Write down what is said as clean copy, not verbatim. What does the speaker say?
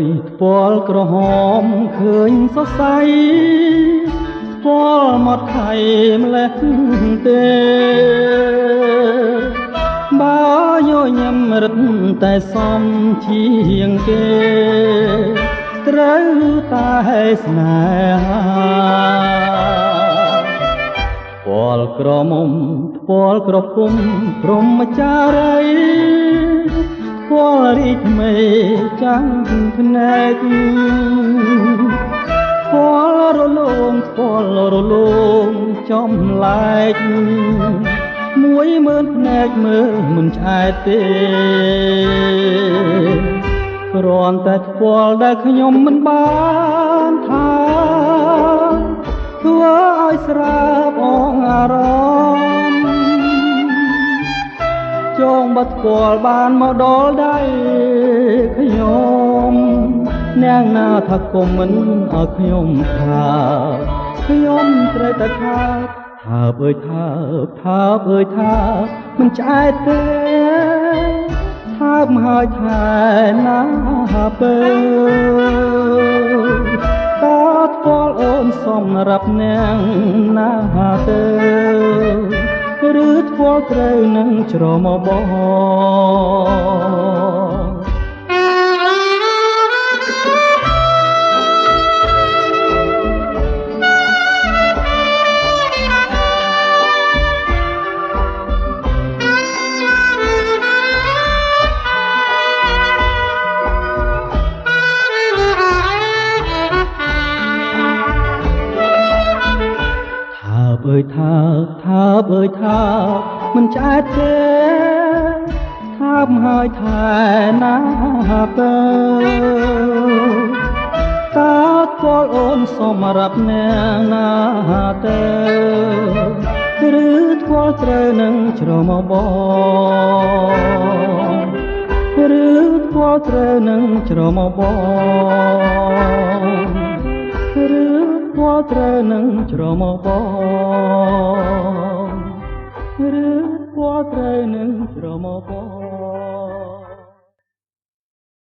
យថ្ពាល់ក្រហមឃើញសរសៃថ្ពាល់មាត់ខៃម្លេះទេបើញញឹមរឹតតែសំជាងគេត្រូវតែស្នេហាថ្ពាល់ក្រមុំថ្ពាល់ក្រពុំព្រហ្មចារីថ្ពាល់រីកមេចាំងភ្នែកថ្ពាល់រលោងថ្ពាល់រលោងចំឡែក10000ភ្នែកមើលមិនឆ្អែតទេគ្រាន់តែថ្ពាល់ដែលខ្ញុំមិនបានថាធ្វើឲ្យស្រាប់អងអារម្មណ៍ចងបាត់ថ្ពាល់បានមកដល់ដៃខ្ញុំនាងណាថាគុំមិនឲ្យខ្ញុំថាខ្ញុំត្រូវតែថាថាអើយថាថាអើយថាមិនឆ្អែតទេថាមហើយថែណាបើតើថ្ពាល់អូនសម្រាប់នាងណាទៅឬថ្ពាល់ត្រូវនឹងច្រមុះបងអើយថាថាអើយថាមិនឆ្អែតទេថាមហើយថែណាបើតើថ្ពាល់អូនសម្រាប់នាងណាទៅឬថ្ពាល់ត្រូវនឹងច្រមុះបងឬថ្ពាល់ត្រូវនឹងច្រមុះបងឬថ្ពាល់ត្រូវនឹងច្រមុះបងឬថ្ពាល់ត្រូវនឹងច្រមុះបង